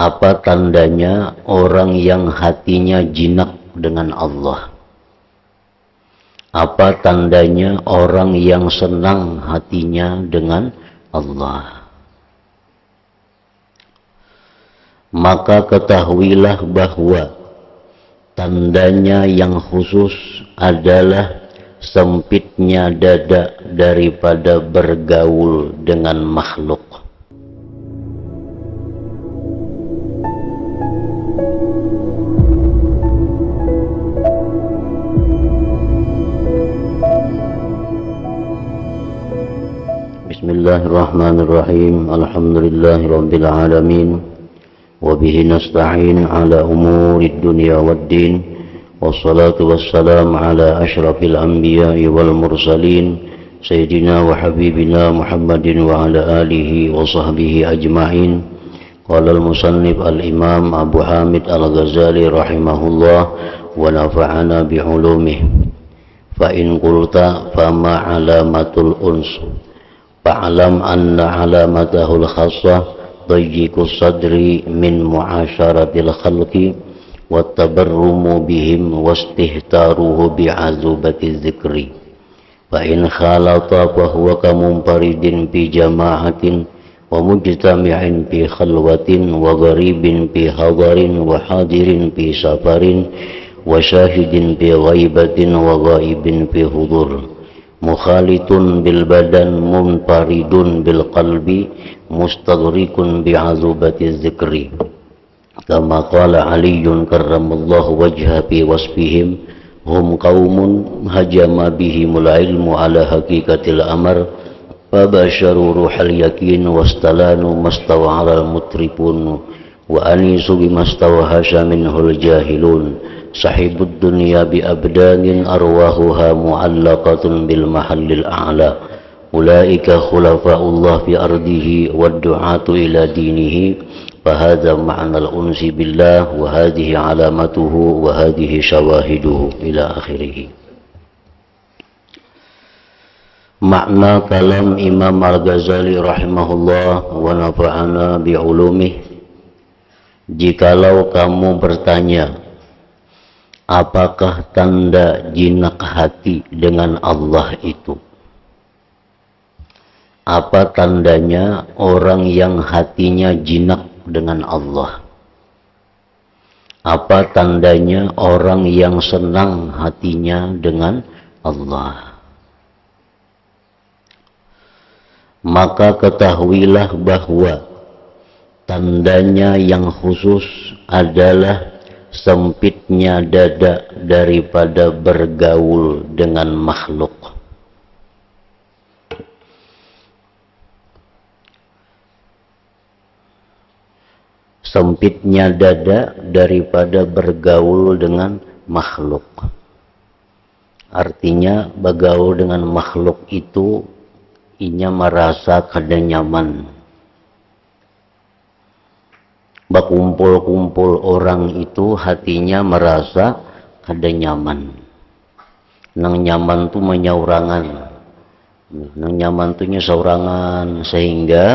Apa tandanya orang yang hatinya jinak dengan Allah? Apa tandanya orang yang senang hatinya dengan Allah? Maka ketahuilah bahwa tandanya yang khusus adalah sempitnya dada daripada bergaul dengan makhluk. Bismillahirrahmanirrahim. Alhamdulillahirabbil alamin. Wa bihi nasta'in ala umurid dunya waddin. Wassalatu wassalamu ala asyrafil anbiya'i wal mursalin sayyidina wa habibina Muhammadin wa ala alihi wa sahbihi ajma'in. Qala al-musannif al-imam Abu Hamid al-Ghazali rahimahullah wa nafa'ana bi'ulumih. Fa in qulta fama alamatul uns fa'alam anna alamatahul khassah dayyiqus sadri min mu'asyaratil khalqi wattabarrumu bihim wastihtaruhu bi'azubati dzikri. Fa in khalata fa huwa kamunfaridin fi jama'atin wa mujtami'in fi khalwatin wa gharibin fi hadarin wa hadirin fi safarin wa syahidin fi ghaibatin wa ghaibin fi hudur. Mukhalitun bil badan munfaridun bil qalbi mustaghrikun bi'azubati dzikri. Kama qala Aliyyun karramallahu wajha fi wasfihim hum qaumun hajama bihimul ilmu ala haqiqatil amr fabasharu ruhal yakin wastalanu mastawa'al mutribun wa anisu bimastawahasha minhul jahilun. Sahibud dunya bi abdanin arwahuha mu'allaqatun bil mahallil a'la. Ulaika khulafa'ullah fi ardihi wad du'atu ila dinihi. Fahadha ma'nal unsi billah wa hadhihi alamatuhu wa hadhihi syawahiduhu ila akhirih. Makna kalam Imam Al-Ghazali rahimahullah wa nafa'ana bi'ulumih. Jikalau kamu bertanya, apakah tanda jinak hati dengan Allah itu? Apa tandanya orang yang hatinya jinak dengan Allah? Apa tandanya orang yang senang hatinya dengan Allah? Maka ketahuilah bahwa tandanya yang khusus adalah sempitnya dada daripada bergaul dengan makhluk. Sempitnya dada daripada bergaul dengan makhluk. Artinya bergaul dengan makhluk itu inya merasa kada nyaman. Berkumpul-kumpul orang itu hatinya merasa kada nyaman. Nang nyaman tu menyaurangan. Nang nyaman tu nyaurangan sehingga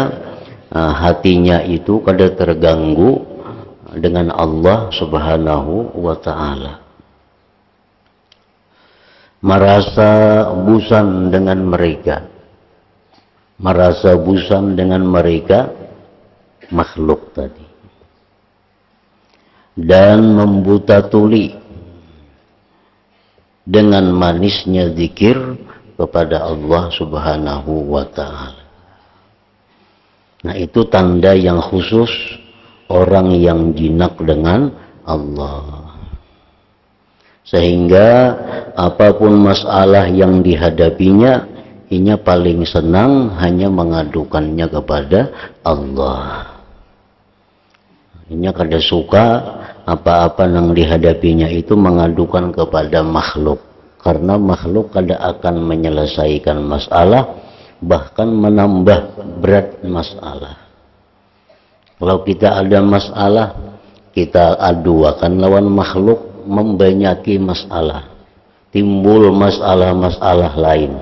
hatinya itu kada terganggu dengan Allah Subhanahu wa ta'ala. Merasa bosan dengan mereka. Merasa bosan dengan mereka makhluk tadi. Dan membuta tuli dengan manisnya zikir kepada Allah Subhanahu wa ta'ala. Nah, itu tanda yang khusus orang yang jinak dengan Allah. Sehingga apapun masalah yang dihadapinya, inya paling senang hanya mengadukannya kepada Allah. Inya kada suka apa-apa yang dihadapinya itu mengadukan kepada makhluk. Karena makhluk kada akan menyelesaikan masalah, bahkan menambah berat masalah. Kalau kita ada masalah, kita aduakan lawan makhluk, membanyaki masalah. Timbul masalah-masalah lain.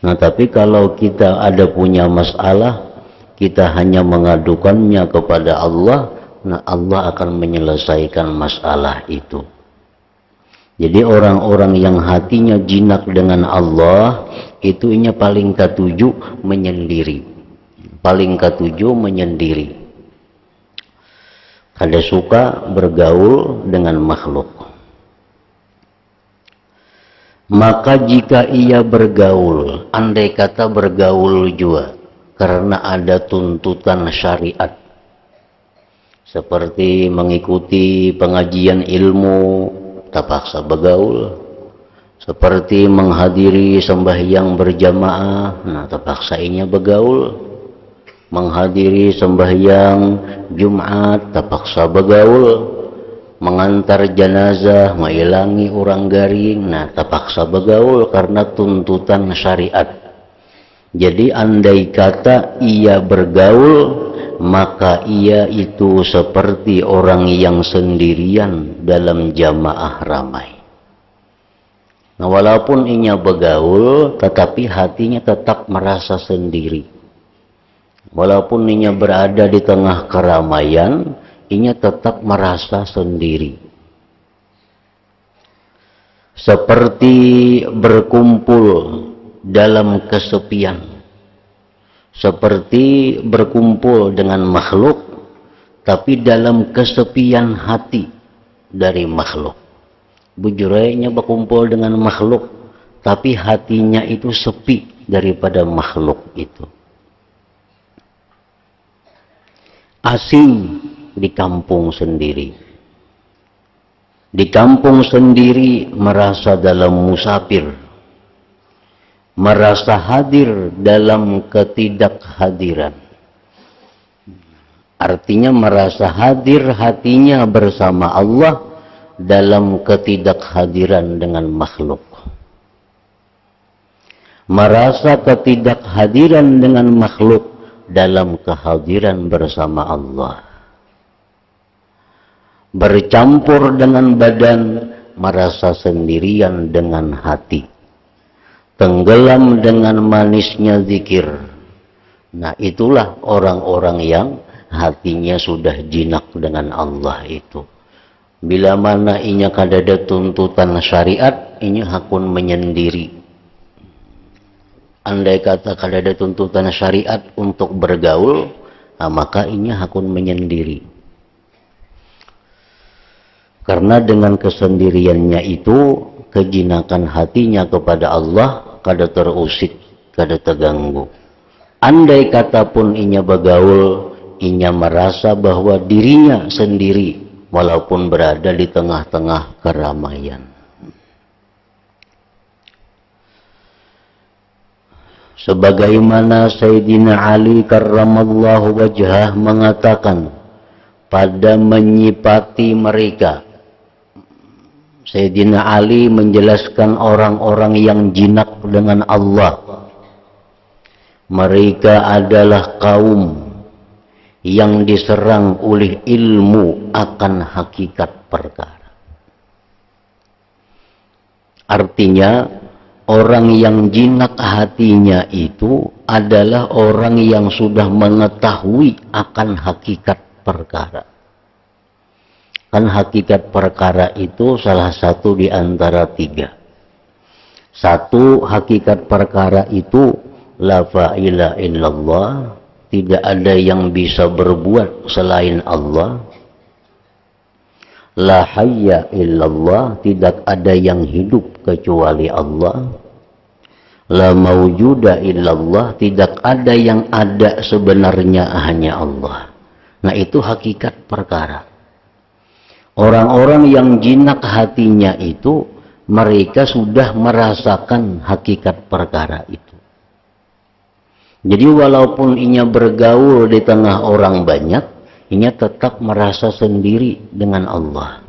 Nah, tapi kalau kita ada punya masalah, kita hanya mengadukannya kepada Allah, nah Allah akan menyelesaikan masalah itu. Jadi orang-orang yang hatinya jinak dengan Allah, itu inya paling ketujuh menyendiri. Paling ketujuh menyendiri. Kada suka bergaul dengan makhluk. Maka jika ia bergaul, andai kata bergaul juga, karena ada tuntutan syariat, seperti mengikuti pengajian ilmu, terpaksa bergaul, seperti menghadiri sembahyang berjamaah, nah terpaksa inya bergaul, menghadiri sembahyang Jumat, terpaksa bergaul, mengantar jenazah, mengilangi orang garing, nah terpaksa bergaul karena tuntutan syariat. Jadi andai kata ia bergaul, maka ia itu seperti orang yang sendirian dalam jamaah ramai. Nah, walaupun inya bergaul, tetapi hatinya tetap merasa sendiri. Walaupun inya berada di tengah keramaian, inya tetap merasa sendiri. Seperti berkumpul dalam kesepian. Seperti berkumpul dengan makhluk, tapi dalam kesepian hati dari makhluk. Bujurainya berkumpul dengan makhluk, tapi hatinya itu sepi daripada makhluk itu. Asing di kampung sendiri. Di kampung sendiri merasa dalam musafir. Merasa hadir dalam ketidakhadiran. Artinya merasa hadir hatinya bersama Allah dalam ketidakhadiran dengan makhluk. Merasa ketidakhadiran dengan makhluk dalam kehadiran bersama Allah. Bercampur dengan badan, merasa sendirian dengan hati. Tenggelam dengan manisnya zikir. Nah, itulah orang-orang yang hatinya sudah jinak dengan Allah itu. Bila mana inya kadada tuntutan syariat, inya hakun menyendiri. Andai kata kadada tuntutan syariat untuk bergaul, nah maka inya hakun menyendiri. Karena dengan kesendiriannya itu, kejinakan hatinya kepada Allah kada terusik, kada terganggu. Andai kata pun inya bergaul, inya merasa bahwa dirinya sendiri walaupun berada di tengah-tengah keramaian. Sebagaimana Sayyidina Ali karramallahu wajhah mengatakan pada menyipati mereka, Sayyidina Ali menjelaskan orang-orang yang jinak dengan Allah. Mereka adalah kaum yang diserang oleh ilmu akan hakikat perkara. Artinya, orang yang jinak hatinya itu adalah orang yang sudah mengetahui akan hakikat perkara. Kan hakikat perkara itu salah satu di antara tiga. Satu, hakikat perkara itu la fa'ila illallah, tidak ada yang bisa berbuat selain Allah. La hayya illallah, tidak ada yang hidup kecuali Allah. La mawjuda illallah, tidak ada yang ada sebenarnya hanya Allah. Nah, itu hakikat perkara. Orang-orang yang jinak hatinya itu, mereka sudah merasakan hakikat perkara itu. Jadi walaupun inya bergaul di tengah orang banyak, inya tetap merasa sendiri dengan Allah.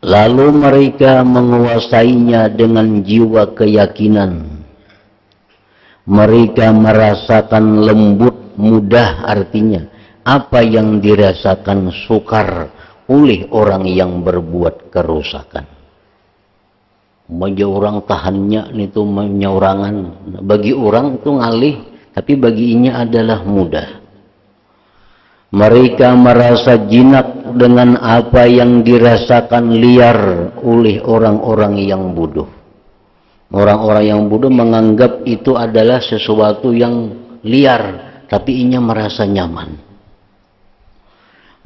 Lalu mereka menguasainya dengan jiwa keyakinan. Mereka merasakan lembut, mudah, artinya apa yang dirasakan sukar oleh orang yang berbuat kerusakan. Bagi orang tahannya itu menyaurangan, bagi orang itu ngalih tapi baginya adalah mudah. Mereka merasa jinak dengan apa yang dirasakan liar oleh orang-orang yang bodoh. Orang-orang yang bodoh menganggap itu adalah sesuatu yang liar, tapi inya merasa nyaman.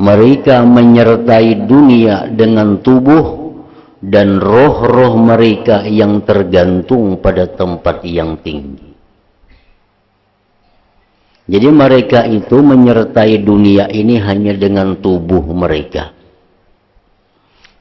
Mereka menyertai dunia dengan tubuh dan roh-roh mereka yang tergantung pada tempat yang tinggi. Jadi mereka itu menyertai dunia ini hanya dengan tubuh mereka.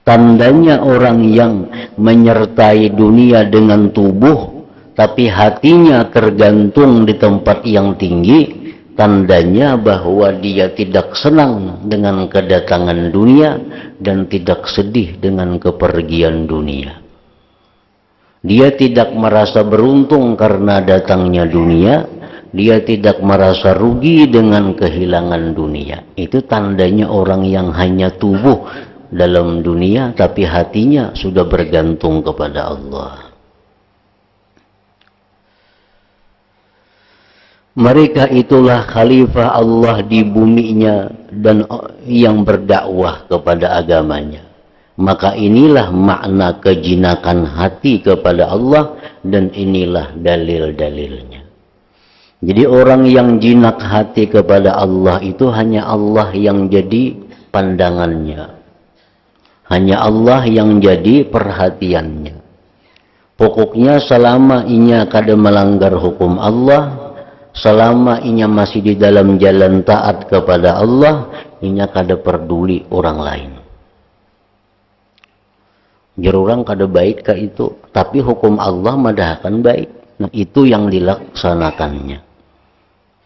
Tandanya orang yang menyertai dunia dengan tubuh, tapi hatinya tergantung di tempat yang tinggi, tandanya bahwa dia tidak senang dengan kedatangan dunia dan tidak sedih dengan kepergian dunia. Dia tidak merasa beruntung karena datangnya dunia, dia tidak merasa rugi dengan kehilangan dunia. Itu tandanya orang yang hanya tubuh dalam dunia, tapi hatinya sudah bergantung kepada Allah. Mereka itulah khalifah Allah di buminya dan yang berdakwah kepada agamanya. Maka inilah makna kejinakan hati kepada Allah, dan inilah dalil-dalilnya. Jadi orang yang jinak hati kepada Allah itu hanya Allah yang jadi pandangannya. Hanya Allah yang jadi perhatiannya. Pokoknya selama inya kada melanggar hukum Allah, selama inya masih di dalam jalan taat kepada Allah, inya kada peduli orang lain. Jadi orang kada baik ke itu, tapi hukum Allah madahkan baik. Nah, itu yang dilaksanakannya.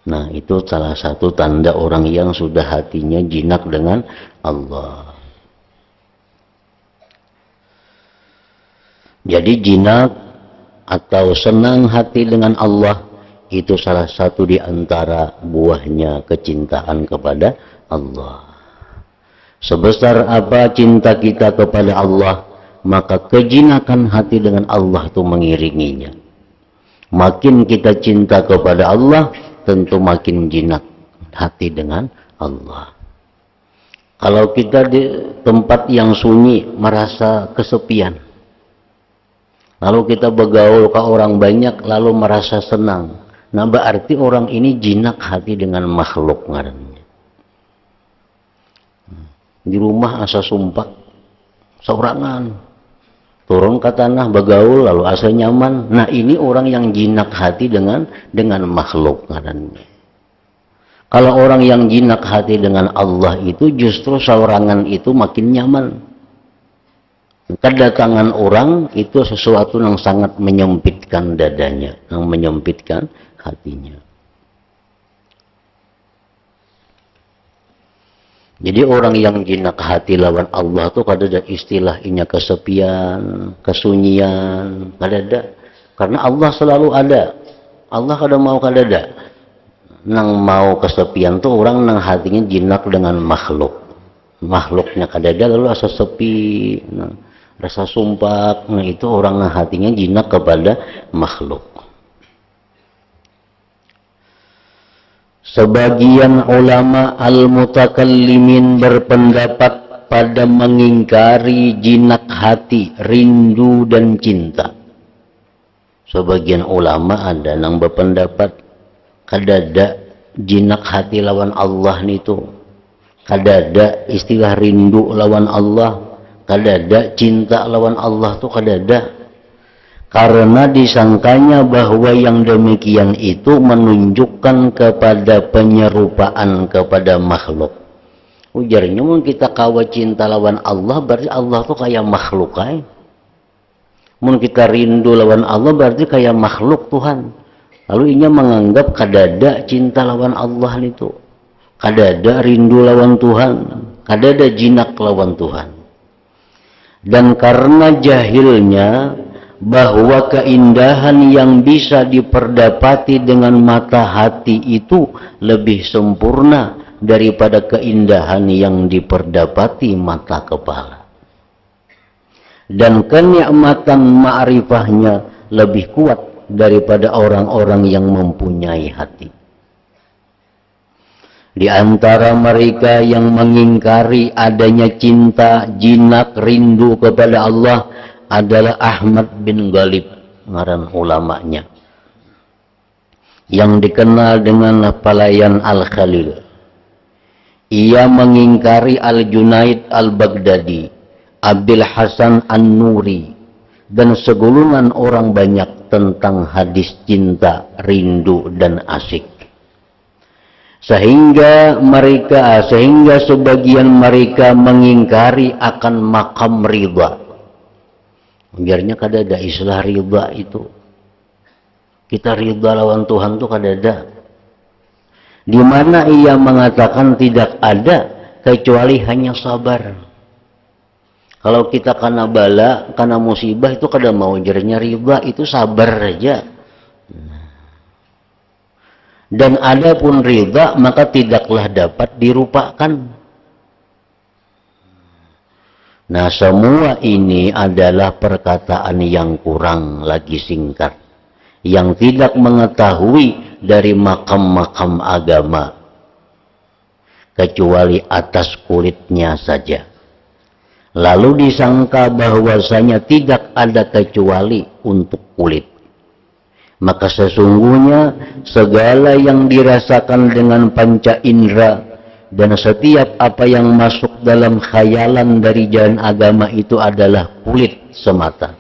Nah, itu salah satu tanda orang yang sudah hatinya jinak dengan Allah. Jadi jinak atau senang hati dengan Allah itu salah satu di antara buahnya kecintaan kepada Allah. Sebesar apa cinta kita kepada Allah, maka kejinakan hati dengan Allah itu mengiringinya. Makin kita cinta kepada Allah, tentu makin jinak hati dengan Allah. Kalau kita di tempat yang sunyi merasa kesepian, lalu kita bergaul ke orang banyak lalu merasa senang, nah berarti orang ini jinak hati dengan makhluk ngarannya. Di rumah asa sumpah seorangan, turun ke tanah bergaul lalu asa nyaman. Nah ini orang yang jinak hati dengan makhluk ngarannya. Kalau orang yang jinak hati dengan Allah itu justru seorangan itu makin nyaman. Kedatangan orang itu sesuatu yang sangat menyempitkan dadanya, yang menyempitkan hatinya. Jadi orang yang jinak hati lawan Allah tuh kada ada istilahnya kesepian, kesunyian, kada ada. Karena Allah selalu ada. Allah kada mau kada ada. Nang mau kesepian tuh orang nang hatinya jinak dengan makhluk. Makhluknya kada ada lalu asa sepi. Nah, rasa sumpah, nah itu orang nang hatinya jinak kepada makhluk. Sebagian ulama al-mutakallimin berpendapat pada mengingkari jinak hati, rindu dan cinta. Sebagian ulama ada yang berpendapat kadada jinak hati lawan Allah nitu, kadada istilah rindu lawan Allah, kadada cinta lawan Allah tuh kadada. Karena disangkanya bahwa yang demikian itu menunjukkan kepada penyerupaan kepada makhluk. Ujarnya mun kita kawa cinta lawan Allah berarti Allah tuh kayak makhluk kan. Mun kita rindu lawan Allah berarti kayak makhluk Tuhan. Lalu inya menganggap kadada cinta lawan Allah itu, kadada rindu lawan Tuhan, kadada jinak lawan Tuhan. Dan karena jahilnya bahwa keindahan yang bisa diperdapati dengan mata hati itu lebih sempurna daripada keindahan yang diperdapati mata kepala. Dan kenikmatan ma'rifahnya lebih kuat daripada orang-orang yang mempunyai hati. Di antara mereka yang mengingkari adanya cinta, jinak, rindu kepada Allah adalah Ahmad bin Ghalib, ngaran ulamanya, yang dikenal dengan Palayan Al-Khalil. Ia mengingkari Al-Junaid Al-Baghdadi, Abil Hasan An-Nuri, dan segulungan orang banyak tentang hadis cinta, rindu, dan asyik. Sehingga sebagian mereka mengingkari akan makam ridha. Biarnya kada ada istilah ridha itu. Kita ridha lawan Tuhan itu kada ada. Di mana ia mengatakan tidak ada kecuali hanya sabar. Kalau kita kena bala, kena musibah itu kada mau jernya riba, itu sabar aja. Dan ada pun riba maka tidaklah dapat dirupakan. Nah, semua ini adalah perkataan yang kurang lagi singkat, yang tidak mengetahui dari makam-makam agama kecuali atas kulitnya saja. Lalu disangka bahwasanya tidak ada kecuali untuk kulit. Maka sesungguhnya segala yang dirasakan dengan panca indera dan setiap apa yang masuk dalam khayalan dari jalan agama itu adalah kulit semata.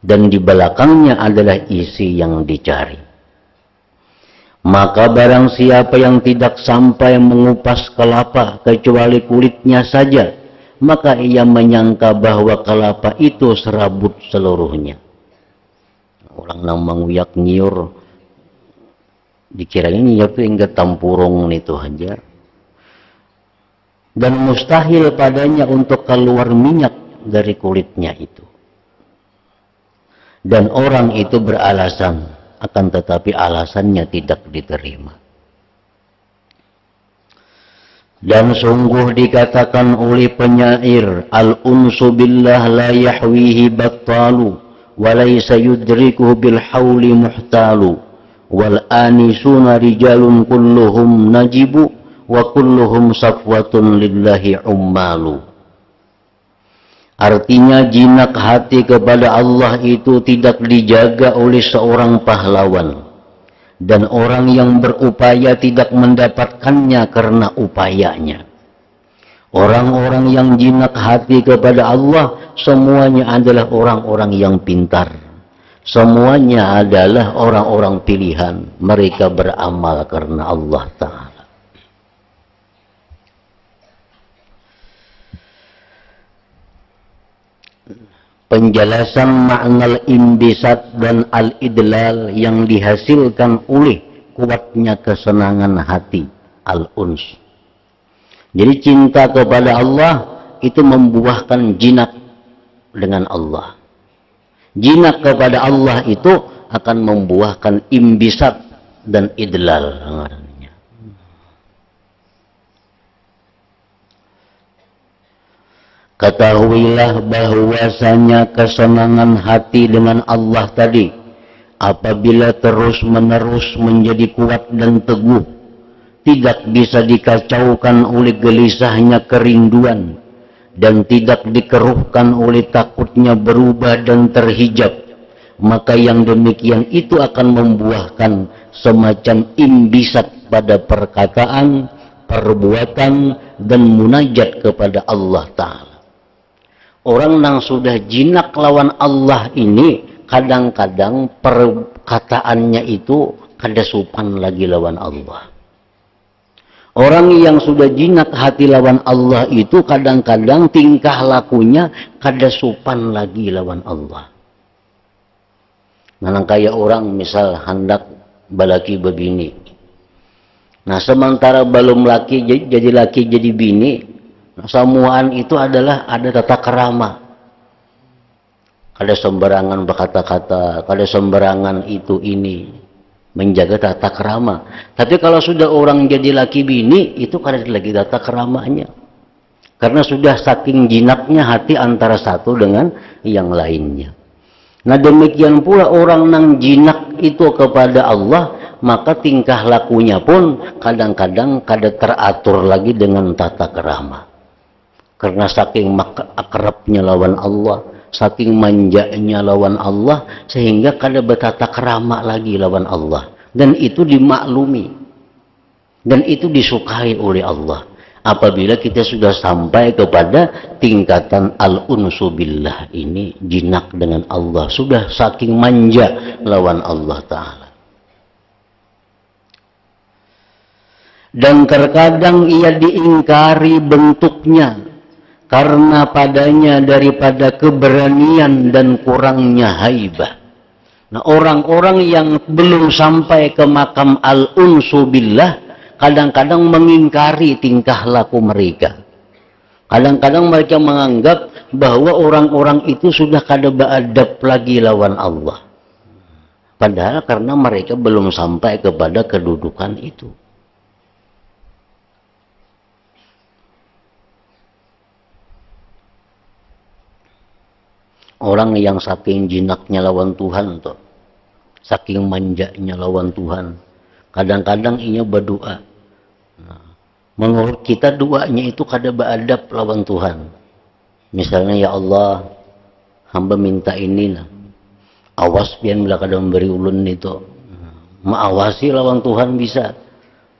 Dan di belakangnya adalah isi yang dicari. Maka barang siapa yang tidak sampai mengupas kelapa kecuali kulitnya saja, maka ia menyangka bahwa kelapa itu serabut seluruhnya. Orang nang menguyak nyiur, dikiranya nyiur itu hingga tampurung itu hajar. Dan mustahil padanya untuk keluar minyak dari kulitnya itu. Dan orang itu beralasan, akan tetapi alasannya tidak diterima. Dan sungguh dikatakan oleh penyair, al-unsu billah la yahwihi battalu wa laysa yudrikuhu bil hawli muhtalu wal anisuna rijalun kulluhum najibu wa kulluhum safwatun lillahi ummalu. Artinya jinak hati kepada Allah itu tidak dijaga oleh seorang pahlawan. Dan orang yang berupaya tidak mendapatkannya karena upayanya. Orang-orang yang jinak hati kepada Allah semuanya adalah orang-orang yang pintar. Semuanya adalah orang-orang pilihan. Mereka beramal karena Allah Ta'ala. Penjelasan makna imbisat dan al-idlal yang dihasilkan oleh kuatnya kesenangan hati, al-uns. Jadi cinta kepada Allah itu membuahkan jinak dengan Allah. Jinak kepada Allah itu akan membuahkan imbisat dan idlal. Ketahuilah bahwasanya kesenangan hati dengan Allah tadi, apabila terus-menerus menjadi kuat dan teguh, tidak bisa dikacaukan oleh gelisahnya kerinduan, dan tidak dikeruhkan oleh takutnya berubah dan terhijab, maka yang demikian itu akan membuahkan semacam imbisat pada perkataan, perbuatan, dan munajat kepada Allah Ta'ala. Orang yang sudah jinak lawan Allah ini, kadang-kadang perkataannya itu kada sopan lagi lawan Allah. Orang yang sudah jinak hati lawan Allah itu, kadang-kadang tingkah lakunya kada sopan lagi lawan Allah. Nah, kayak orang misal hendak balaki begini. Nah, sementara belum laki jadi laki jadi bini, semuaan itu adalah ada tata kerama. Kada sembarangan berkata-kata, kada sembarangan itu ini, menjaga tata kerama. Tapi kalau sudah orang jadi laki bini, itu kada lagi tata keramanya. Karena sudah saking jinaknya hati antara satu dengan yang lainnya. Nah demikian pula orang nang jinak itu kepada Allah, maka tingkah lakunya pun kadang-kadang kada teratur lagi dengan tata kerama. Karena saking akrabnya lawan Allah, saking manjanya lawan Allah, sehingga kada bertata kerama lagi lawan Allah. Dan itu dimaklumi. Dan itu disukai oleh Allah. Apabila kita sudah sampai kepada tingkatan al-unsu billah ini, jinak dengan Allah, sudah saking manja lawan Allah Ta'ala. Dan terkadang ia diingkari bentuknya karena padanya daripada keberanian dan kurangnya haibah. Nah, orang-orang yang belum sampai ke makam al-unsu billah kadang-kadang mengingkari tingkah laku mereka. Kadang-kadang mereka menganggap bahwa orang-orang itu sudah kada beadab lagi lawan Allah. Padahal karena mereka belum sampai kepada kedudukan itu. Orang yang saking jinaknya lawan Tuhan tuh, saking manjanya lawan Tuhan, kadang-kadang ia berdoa. Menurut kita doanya itu kada beadab lawan Tuhan. Misalnya, ya Allah, hamba minta ini lah. Awas pian bila kada memberi ulun itu. Maawasi lawan Tuhan bisa.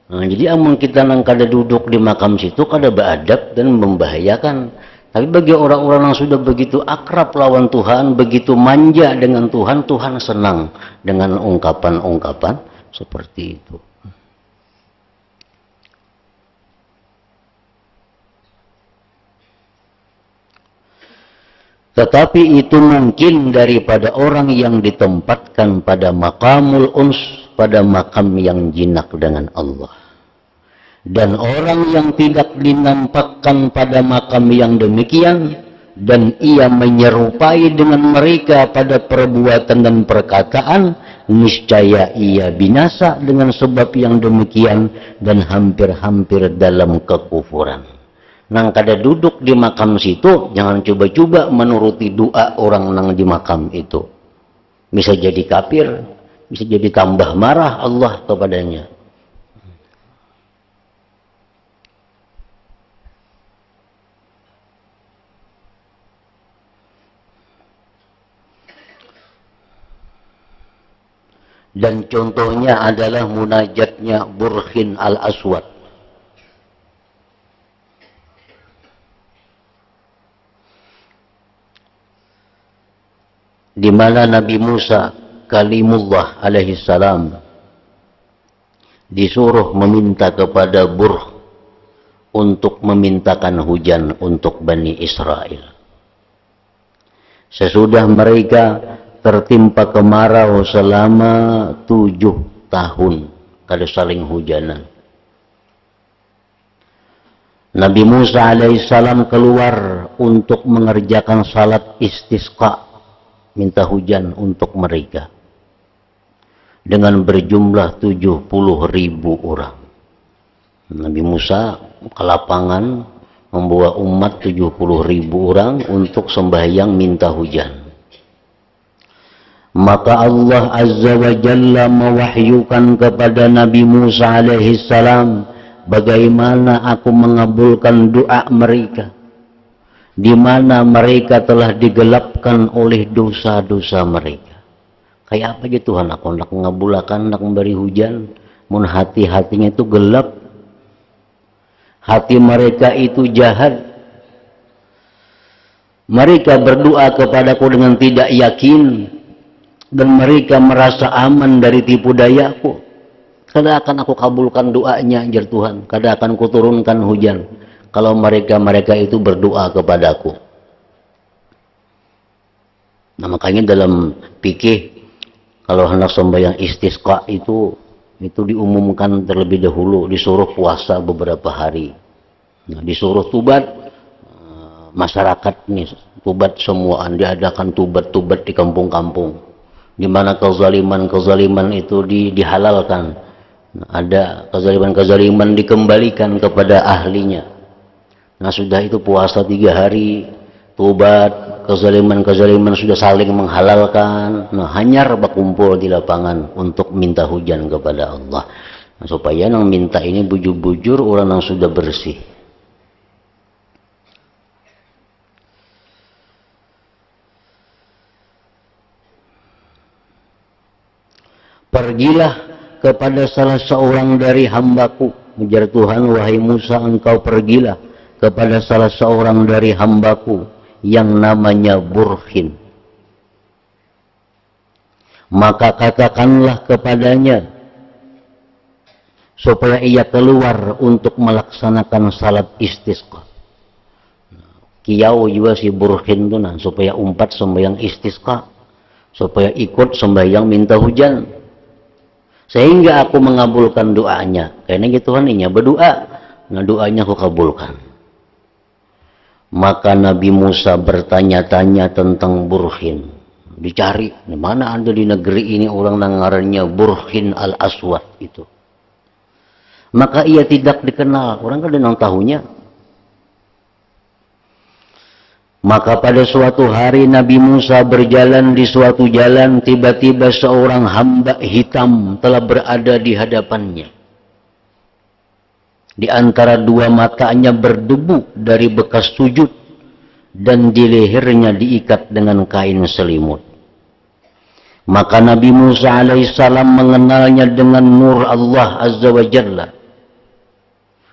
Nah, jadi amun kita nang kada duduk di makam situ kada beadab dan membahayakan. Tapi bagi orang-orang yang sudah begitu akrab lawan Tuhan, begitu manja dengan Tuhan, Tuhan senang dengan ungkapan-ungkapan seperti itu. Tetapi itu mungkin daripada orang yang ditempatkan pada maqamul uns, pada makam yang jinak dengan Allah. Dan orang yang tidak dinampakkan pada makam yang demikian, dan ia menyerupai dengan mereka pada perbuatan dan perkataan, niscaya ia binasa dengan sebab yang demikian dan hampir-hampir dalam kekufuran. Nang kada duduk di makam situ, jangan coba-coba menuruti doa orang nang di makam itu. Bisa jadi kafir, bisa jadi tambah marah Allah kepadanya. Dan contohnya adalah munajatnya Burkhin al-Aswad. Di mana Nabi Musa kalimullah alaihi salam disuruh meminta kepada Burh untuk memintakan hujan untuk Bani Israel. Sesudah mereka tertimpa kemarau selama 7 tahun, kada saling hujanan. Nabi Musa alaihissalam keluar untuk mengerjakan salat istisqa, minta hujan untuk mereka, dengan berjumlah 70.000 orang. Nabi Musa ke lapangan membawa umat 70.000 orang untuk sembahyang minta hujan. Maka Allah Azza wa Jalla mewahyukan kepada Nabi Musa alaihissalam, bagaimana aku mengabulkan doa mereka, di mana mereka telah digelapkan oleh dosa-dosa mereka. Kayak apa aja Tuhan, aku nak ngabulakan, nak memberi hujan, mun hati-hatinya itu gelap, hati mereka itu jahat. Mereka berdoa kepadaku dengan tidak yakin, dan mereka merasa aman dari tipu dayaku. Kada akan aku kabulkan doanya, anjir Tuhan. Kada akan kuturunkan hujan kalau mereka itu berdoa kepadaku. Nah, makanya dalam fikih, kalau hendak sembahyang istisqa itu diumumkan terlebih dahulu, disuruh puasa beberapa hari. Nah, disuruh tubat, masyarakat nih tubat semuaan, diadakan tubat-tubat di kampung-kampung. Di mana kezaliman itu dihalalkan. Ada kezaliman dikembalikan kepada ahlinya. Nah, sudah itu puasa 3 hari, tobat, kezaliman-kezaliman sudah saling menghalalkan. Nah, hanyar berkumpul di lapangan untuk minta hujan kepada Allah. Nah, supaya yang minta ini bujur-bujur orang yang sudah bersih. Pergilah kepada salah seorang dari hambaku, ujar Tuhan, wahai Musa, engkau pergilah kepada salah seorang dari hambaku yang namanya Burhin. Maka katakanlah kepadanya supaya ia keluar untuk melaksanakan salat istisqa. Kiau juga si Burhin itu supaya umpat sembahyang istisqa, supaya ikut sembahyang minta hujan. Sehingga aku mengabulkan doanya. Karena gitu kan ini berdoa. Nah, doanya aku kabulkan. Maka Nabi Musa bertanya-tanya tentang Burhin. Dicari. Mana ada di negeri ini orang nangarannya Burhin al-Aswad itu. Maka ia tidak dikenal. Orang kan ada tahunya. Maka pada suatu hari Nabi Musa berjalan di suatu jalan, tiba-tiba seorang hamba hitam telah berada di hadapannya. Di antara dua matanya berdebu dari bekas sujud dan di lehernya diikat dengan kain selimut. Maka Nabi Musa alaihissalam mengenalnya dengan nur Allah Azza wa Jalla.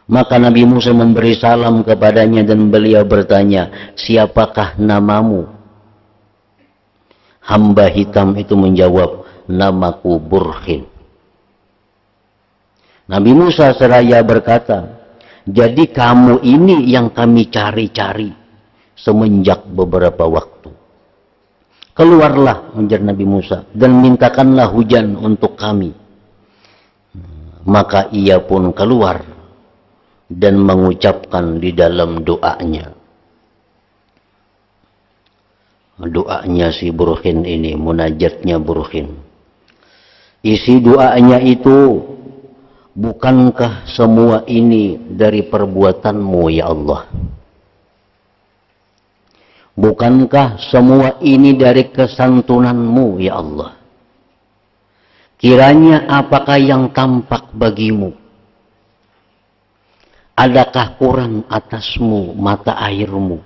Maka Nabi Musa memberi salam kepadanya dan beliau bertanya, siapakah namamu? Hamba hitam itu menjawab, namaku Burhin. Nabi Musa seraya berkata, jadi kamu ini yang kami cari-cari semenjak beberapa waktu. Keluarlah, ujar Nabi Musa, dan mintakanlah hujan untuk kami. Maka ia pun keluar dan mengucapkan di dalam doanya. Doanya si Burhin ini, munajatnya Burhin. Isi doanya itu, bukankah semua ini dari perbuatanmu ya Allah? Bukankah semua ini dari kesantunanmu ya Allah? Kiranya apakah yang tampak bagimu? Adakah kurang atasmu mata airmu?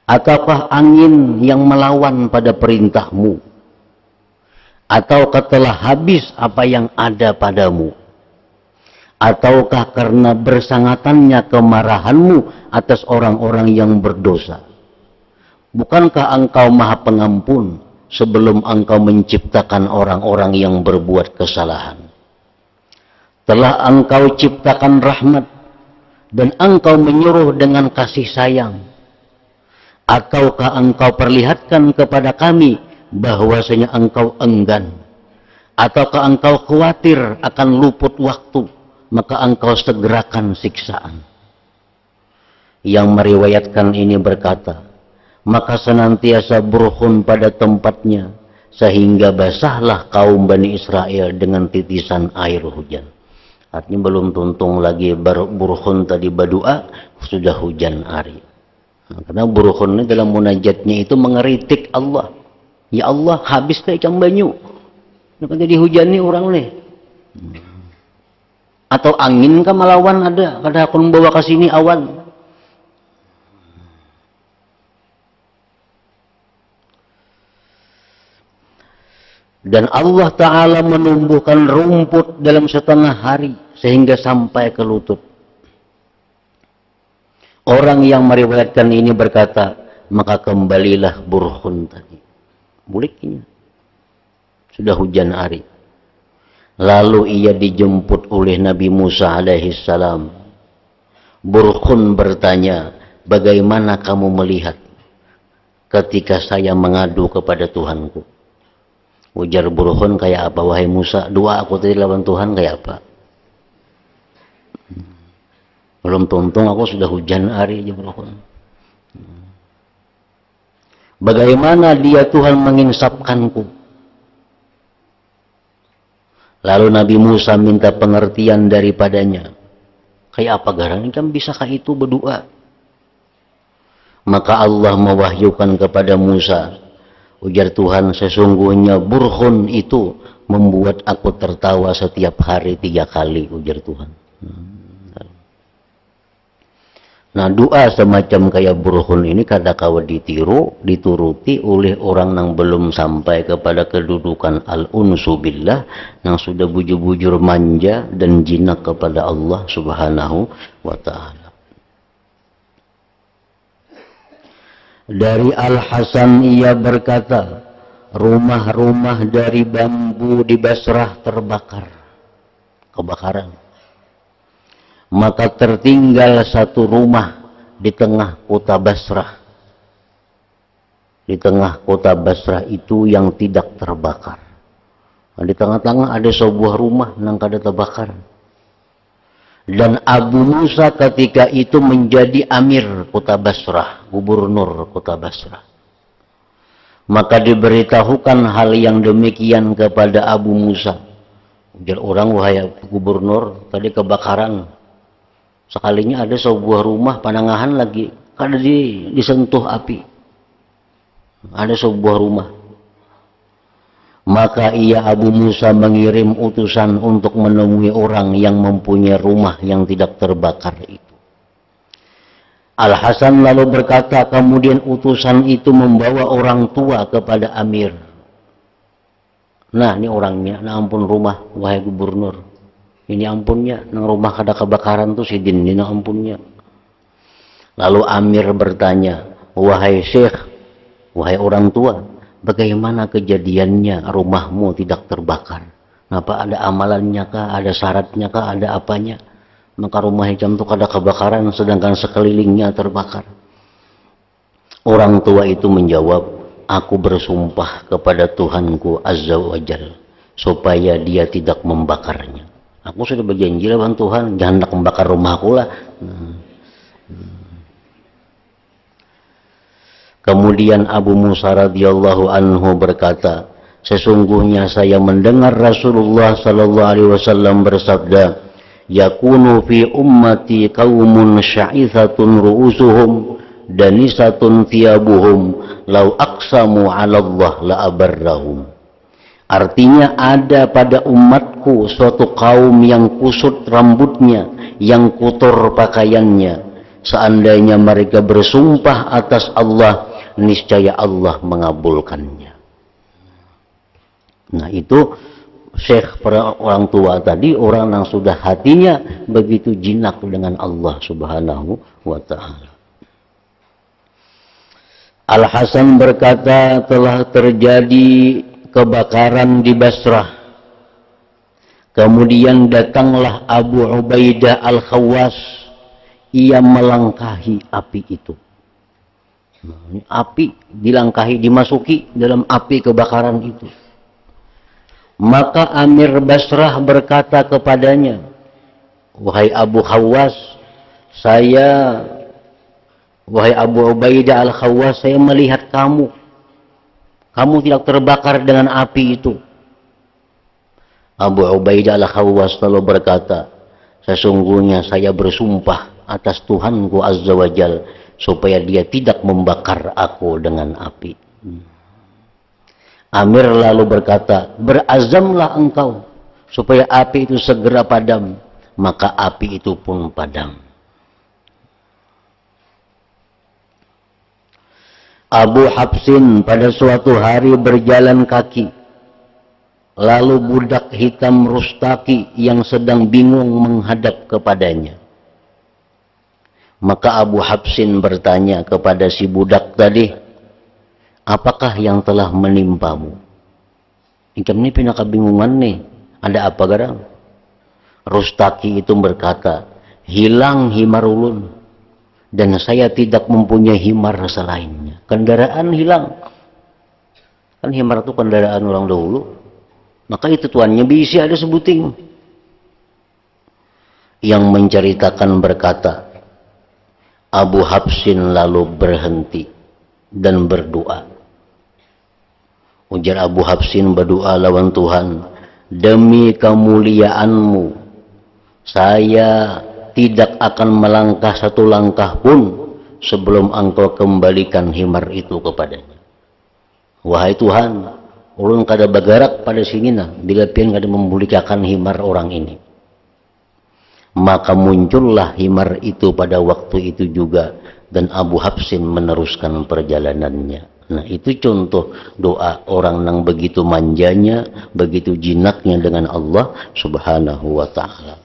Ataukah angin yang melawan pada perintahmu? Ataukah telah habis apa yang ada padamu? Ataukah karena bersangatannya kemarahanmu atas orang-orang yang berdosa? Bukankah engkau maha pengampun sebelum engkau menciptakan orang-orang yang berbuat kesalahan? Telah engkau ciptakan rahmat dan engkau menyuruh dengan kasih sayang. Ataukah engkau perlihatkan kepada kami bahwasanya engkau enggan? Ataukah engkau khawatir akan luput waktu, maka engkau segerakan siksaan? Yang meriwayatkan ini berkata, maka senantiasa Burhun pada tempatnya, sehingga basahlah kaum Bani Israel dengan titisan air hujan. Artinya belum tuntung lagi Burhun tadi berdoa, sudah hujan hari. Nah, karena Burhun ini dalam munajatnya itu mengeritik Allah. Ya Allah, habis kayak ikan banyu. Nah, jadi hujan ini orang nih. Atau angin kan melawan ada. Kada aku membawa ke sini awan. Dan Allah Ta'ala menumbuhkan rumput dalam setengah hari sehingga sampai ke lutut. Orang yang meriwayatkan ini berkata, maka kembalilah Burhun tadi. Buliknya. Sudah hujan hari. Lalu ia dijemput oleh Nabi Musa alaihissalam. Burhun bertanya, bagaimana kamu melihat ketika saya mengadu kepada Tuhanku? Ujar Burhun, kayak apa wahai Musa? Doa aku tadi lawan Tuhan kayak apa? Belum tuntung aku sudah hujan hari aja Burhun. Bagaimana dia Tuhan menginsapkanku? Lalu Nabi Musa minta pengertian daripadanya. Kayak apa garang kan bisakah itu berdoa? Maka Allah mewahyukan kepada Musa, ujar Tuhan, sesungguhnya burhun itu membuat aku tertawa setiap hari 3 kali, ujar Tuhan. Nah, doa semacam kayak burhun ini kadang-kala dituruti oleh orang yang belum sampai kepada kedudukan al-unsu billah, yang sudah bujur-bujur manja dan jinak kepada Allah Subhanahu wa ta'ala. Dari Al-Hasan ia berkata, rumah-rumah dari bambu di Basrah terbakar, kebakaran. Maka tertinggal satu rumah di tengah kota Basrah. Di tengah kota Basrah itu yang tidak terbakar. Nah, di tengah-tengah ada sebuah rumah yang kada terbakar. Dan Abu Musa ketika itu menjadi amir kota Basrah, gubernur kota Basrah. Maka diberitahukan hal yang demikian kepada Abu Musa. Ujar orang, wahai gubernur, tadi kebakaran. Sekalinya ada sebuah rumah panangahan lagi, kada disentuh api. Ada sebuah rumah. Maka ia Abu Musa mengirim utusan untuk menemui orang yang mempunyai rumah yang tidak terbakar itu. Al-Hasan lalu berkata, kemudian utusan itu membawa orang tua kepada Amir. Nah, ini orangnya, nah ampun rumah, wahai gubernur. Ini ampunnya, nang rumah kada kebakaran tuh sidin, ini ampunnya. Lalu Amir bertanya, wahai Syekh, wahai orang tua, bagaimana kejadiannya rumahmu tidak terbakar? Kenapa, ada amalannya kah, ada syaratnya kah, ada apanya? Maka rumah hijam itu kada kebakaran, sedangkan sekelilingnya terbakar. Orang tua itu menjawab, aku bersumpah kepada Tuhanku Azza wa Jalla supaya dia tidak membakarnya. Aku sudah berjanji lawan Tuhan, jangan hendak membakar rumahku lah. Kemudian Abu Musa radhiyallahu anhu berkata, sesungguhnya saya mendengar Rasulullah sallallahu alaihi wasallam bersabda, yakunu fi ummati qaumun sya'ithatun ru'usuhum danisatun thiyabuhum law aqsamu 'ala Allah la abarrahum. Artinya ada pada umatku suatu kaum yang kusut rambutnya, yang kotor pakaiannya. Seandainya mereka bersumpah atas Allah, niscaya Allah mengabulkannya. Nah, itu Syekh para orang tua tadi, orang yang sudah hatinya begitu jinak dengan Allah Subhanahu wa ta'ala. Al-Hasan berkata, telah terjadi kebakaran di Basrah. Kemudian datanglah Abu Ubaidah Al-Khawwas. Ia melangkahi api itu. Api dilangkahi, dimasuki dalam api kebakaran itu. Maka Amir Basrah berkata kepadanya, wahai Abu Khawwas, wahai Abu Ubaidah Al-Khawwas, saya melihat kamu tidak terbakar dengan api itu. Abu Ubaidah Al-Khawwas lalu berkata, sesungguhnya saya bersumpah atas Tuhanku Azza wa Jal supaya dia tidak membakar aku dengan api. Amir lalu berkata, berazamlah engkau supaya api itu segera padam. Maka api itu pun padam. Abu Habsin pada suatu hari berjalan kaki. Lalu budak hitam Rustaki yang sedang bingung menghadap kepadanya. Maka Abu Habsin bertanya kepada si budak tadi, apakah yang telah menimpamu? Ikam ini pindah kebingungan nih. Ada apa garang? Rustaki itu berkata, hilang himar ulun. Dan saya tidak mempunyai himar selainnya. Kendaraan hilang. Kan himar itu kendaraan orang dahulu. Maka itu tuannya bisi ada sebuting. Yang menceritakan berkata, Abu Habsin lalu berhenti dan berdoa. Ujar Abu Habsin berdoa lawan Tuhan, demi kemuliaanmu, saya tidak akan melangkah satu langkah pun sebelum engkau kembalikan himar itu kepadanya. Wahai Tuhan, ulun kada bagarak pada sini nah, bila pian kada memulihkan himar orang ini. Maka muncullah himar itu pada waktu itu juga, dan Abu Hafsin meneruskan perjalanannya. Nah, itu contoh doa orang yang begitu manjanya, begitu jinaknya dengan Allah Subhanahu wa ta'ala.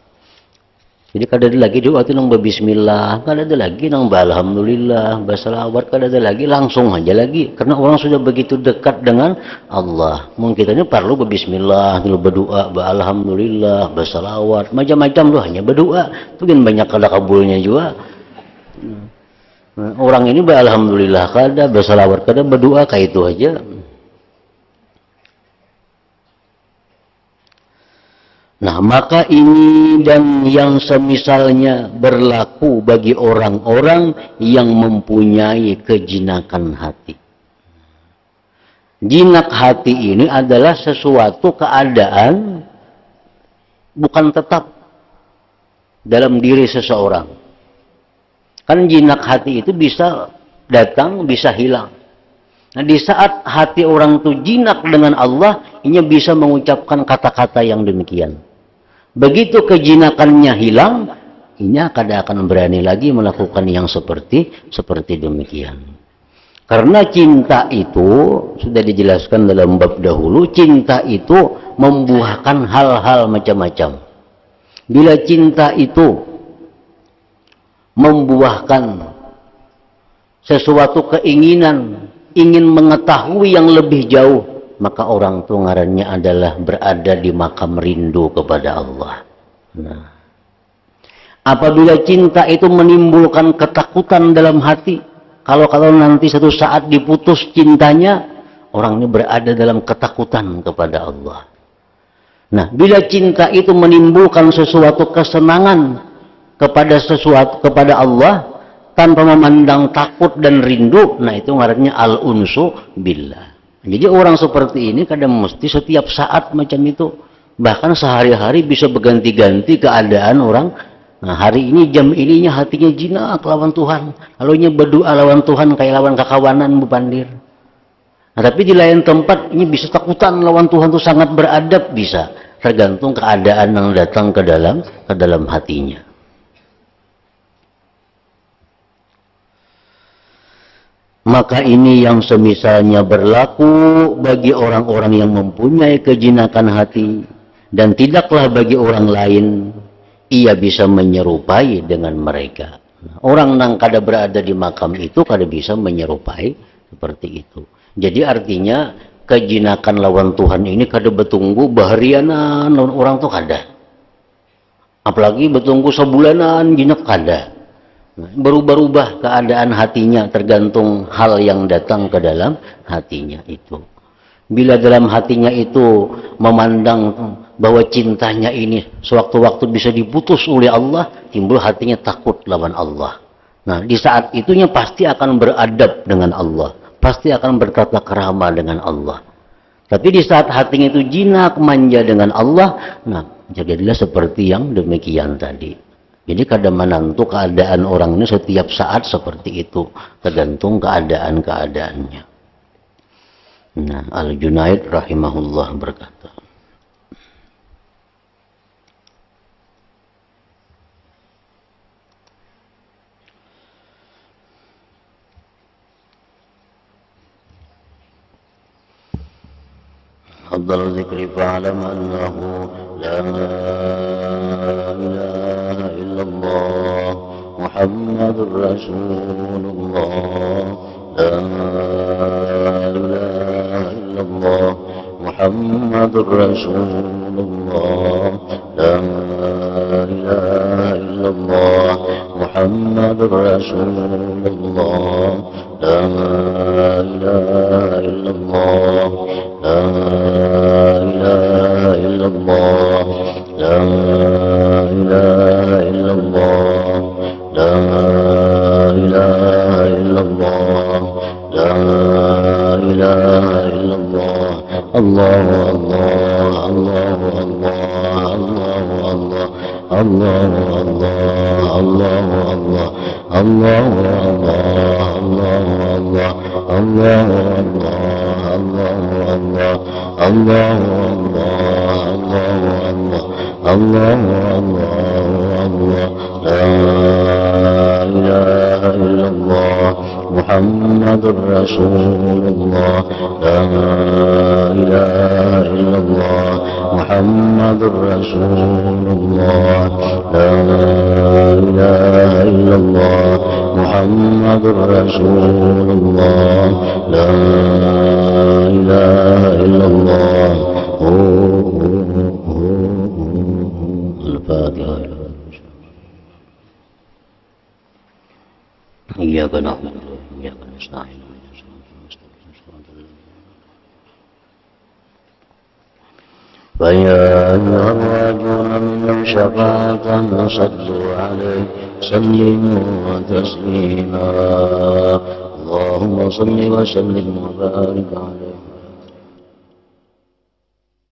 Jadi kada ada lagi doa itu nang bismillah, kada ada lagi nang alhamdulillah, basalawat, kada ada lagi, langsung aja lagi. Karena orang sudah begitu dekat dengan Allah. Mungkin kita ini perlu bismillah, berdoa, alhamdulillah, basalawat, macam-macam doa, hanya berdoa. Itu kan banyak kada kabulnya juga. Orang ini alhamdulillah kada, basalawat kada, berdoa kayak itu aja. Nah, maka ini dan yang semisalnya berlaku bagi orang-orang yang mempunyai kejinakan hati. Jinak hati ini adalah sesuatu keadaan bukan tetap dalam diri seseorang. Kan jinak hati itu bisa datang, bisa hilang. Nah, di saat hati orang itu jinak dengan Allah, ini bisa mengucapkan kata-kata yang demikian. Begitu kejinakannya hilang, ini kada akan berani lagi melakukan yang seperti demikian. Karena cinta itu sudah dijelaskan dalam bab dahulu, cinta itu membuahkan hal-hal macam-macam. Bila cinta itu membuahkan sesuatu keinginan, ingin mengetahui yang lebih jauh, maka orang itu ngarannya adalah berada di makam rindu kepada Allah. Nah, apabila cinta itu menimbulkan ketakutan dalam hati, kalau nanti satu saat diputus cintanya, orang ini berada dalam ketakutan kepada Allah. Nah, bila cinta itu menimbulkan sesuatu kesenangan kepada Allah tanpa memandang takut dan rindu, nah itu ngarannya al-unsu billah. Jadi orang seperti ini kadang mesti setiap saat macam itu. Bahkan sehari-hari bisa berganti-ganti keadaan orang. Nah, hari ini jam ininya hatinya jinak lawan Tuhan. Lalunya berdoa lawan Tuhan kayak lawan kakawanan bupandir. Nah, tapi di lain tempat ini bisa takutan lawan Tuhan itu sangat beradab bisa. Tergantung keadaan yang datang ke dalam hatinya. Maka ini yang semisalnya berlaku bagi orang-orang yang mempunyai kejinakan hati, dan tidaklah bagi orang lain ia bisa menyerupai dengan mereka. Orang yang kada berada di makam itu kada bisa menyerupai seperti itu. Jadi artinya kejinakan lawan Tuhan ini kada betunggu baharianan lawan orang tuh kada. Apalagi betunggu sebulanan jinak kada. Berubah-ubah keadaan hatinya tergantung hal yang datang ke dalam hatinya itu. Bila dalam hatinya itu memandang bahwa cintanya ini sewaktu-waktu bisa diputus oleh Allah, timbul hatinya takut lawan Allah. Nah, di saat itunya pasti akan beradab dengan Allah, pasti akan bertata krama dengan Allah. Tapi di saat hatinya itu jinak manja dengan Allah, nah jadilah seperti yang demikian tadi. Jadi kadang menentu keadaan orang ini setiap saat seperti itu, tergantung keadaannya. Nah, Al-Junaid rahimahullah berkata, afdal dzikri fa'lam annahu la ilaha illallah Muhammadur Rasulullah, la ilaha illallah Muhammadur Rasulullah, la ilaha illallah Muhammadur Rasulullah, la ilaha illallah, la ilaha illallah, la ilaha illallah, la ilaha illallah, la ilaha illallah, Allah Allah Allah Allah Allah Allah الله الله الله الله الله الله الله الله الله الله الله الله الله الله الله لا إله إلا الله محمد رسول الله لا إله إلا الله محمد رسول الله لا إله إلا الله محمد رسول الله لا إله إلا الله الفاتحة. إياك نعبد وإياك نستعين فيا أيها الراجون من شفاعة صلوا عليه سلموا تسليما اللهم صل وسلم وبارك عليه.